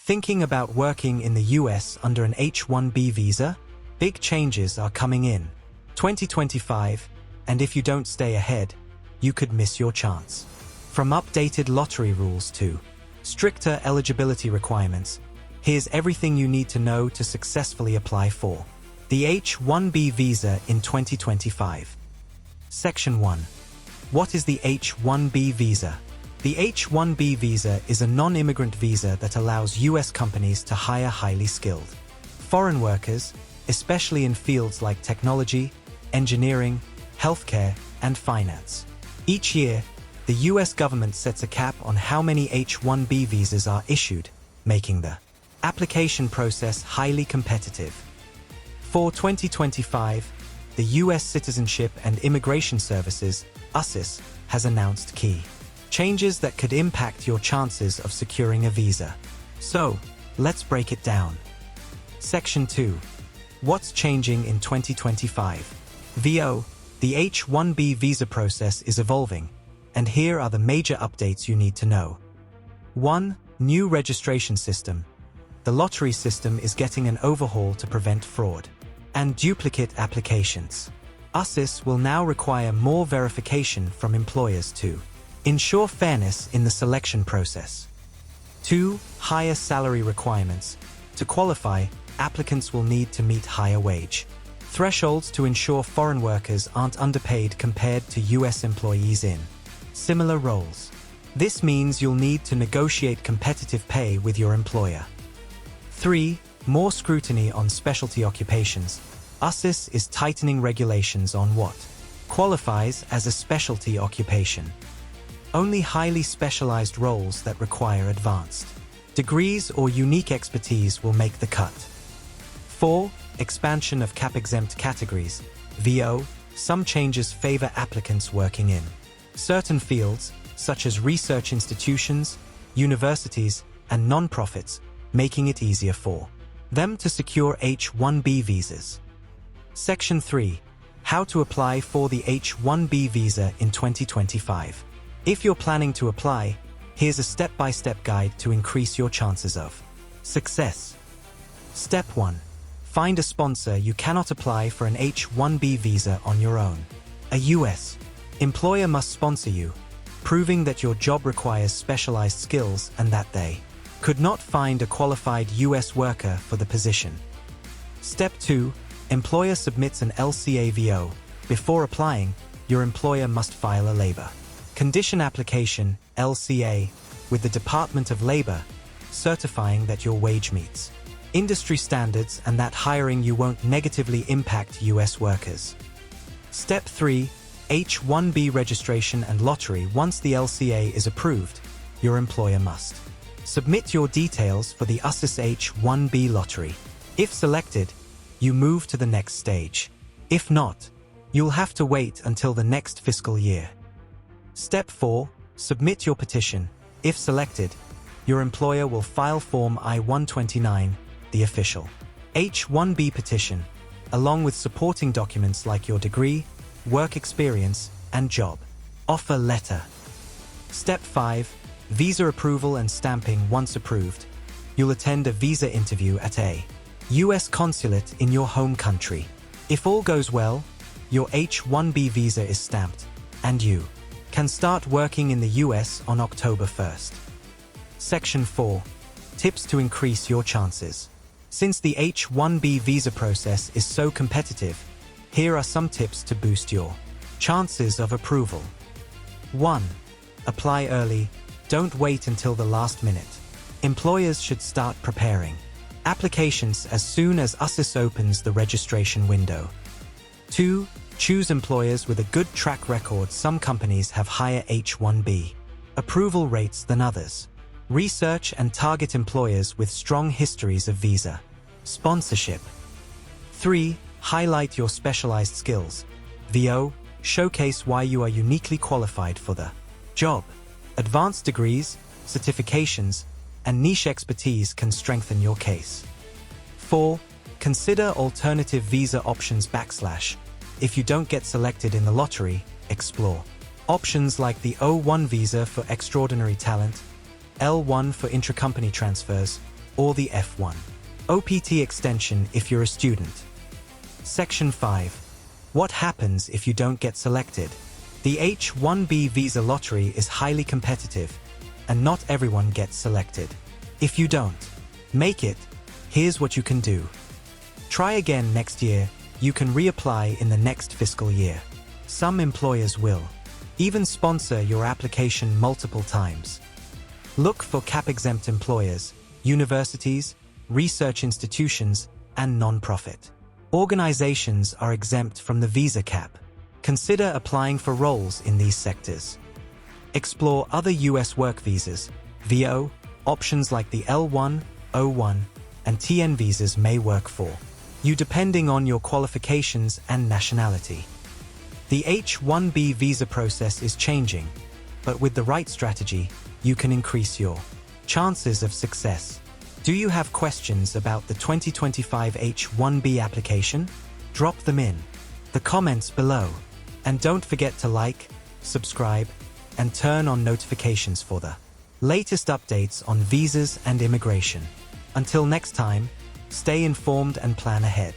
Thinking about working in the US under an H-1B visa? Big changes are coming in 2025, and if you don't stay ahead, you could miss your chance. From updated lottery rules to stricter eligibility requirements, here's everything you need to know to successfully apply for the H-1B visa in 2025. Section 1. What is the H-1B visa? The H-1B visa is a non-immigrant visa that allows US companies to hire highly skilled foreign workers, especially in fields like technology, engineering, healthcare, and finance. Each year, the US government sets a cap on how many H-1B visas are issued, making the application process highly competitive. For 2025, the US Citizenship and Immigration Services, USCIS, has announced key changes that could impact your chances of securing a visa. So, let's break it down. Section 2. What's changing in 2025? VO. The H-1B visa process is evolving, and here are the major updates you need to know. 1. New registration system. The lottery system is getting an overhaul to prevent fraud and duplicate applications. USCIS will now require more verification from employers to ensure fairness in the selection process. 2. Higher salary requirements. To qualify, applicants will need to meet higher wage thresholds to ensure foreign workers aren't underpaid compared to US employees in similar roles. This means you'll need to negotiate competitive pay with your employer. 3. More scrutiny on specialty occupations. USCIS is tightening regulations on what qualifies as a specialty occupation. Only highly specialized roles that require advanced degrees or unique expertise will make the cut. 4. Expansion of cap-exempt categories. VO. Some changes favor applicants working in certain fields, such as research institutions, universities, and non-profits, making it easier for them to secure H-1B visas. Section 3. How to apply for the H-1B visa in 2025. If you're planning to apply, here's a step-by-step guide to increase your chances of success. Step 1. Find a sponsor. You cannot apply for an H-1B visa on your own. A U.S. employer must sponsor you, proving that your job requires specialized skills and that they could not find a qualified U.S. worker for the position. Step 2. Employer submits an LCA-VO. Before applying, your employer must file a labor condition application, LCA, with the Department of Labor, certifying that your wage meets industry standards and that hiring you won't negatively impact U.S. workers. Step 3. H-1B registration and lottery. Once the LCA is approved, your employer must submit your details for the USCIS H-1B lottery. If selected, you move to the next stage. If not, you'll have to wait until the next fiscal year. Step 4. Submit your petition. If selected, your employer will file Form I-129, the official H-1B petition, along with supporting documents like your degree, work experience, and job offer letter. Step 5. Visa approval and stamping. Once approved, you'll attend a visa interview at a U.S. consulate in your home country. If all goes well, your H-1B visa is stamped, and you can start working in the U.S. on October 1st. Section 4. Tips to increase your chances. Since the H-1B visa process is so competitive, here are some tips to boost your chances of approval. 1. Apply early. Don't wait until the last minute. Employers should start preparing applications as soon as USCIS opens the registration window. 2. Choose employers with a good track record. Some companies have higher H-1B approval rates than others. Research and target employers with strong histories of visa sponsorship. 3. Highlight your specialized skills. VO. Showcase why you are uniquely qualified for the job. Advanced degrees, certifications, and niche expertise can strengthen your case. 4. Consider alternative visa options. If you don't get selected in the lottery, explore options like the O-1 visa for extraordinary talent, L-1 for intracompany transfers, or the F1 OPT extension if you're a student. Section 5. What happens if you don't get selected? The H-1B visa lottery is highly competitive, and not everyone gets selected. If you don't make it, here's what you can do. Try again next year. You can reapply in the next fiscal year. Some employers will even sponsor your application multiple times. Look for cap-exempt employers, universities, research institutions, and non-profit organizations are exempt from the visa cap. Consider applying for roles in these sectors. Explore other U.S. work visas, VO, options like the L1, O1, and TN visas may work for you depending on your qualifications and nationality. The H-1B visa process is changing, but with the right strategy, you can increase your chances of success. Do you have questions about the 2025 H-1B application? Drop them in the comments below. And don't forget to like, subscribe, and turn on notifications for the latest updates on visas and immigration. Until next time, stay informed and plan ahead.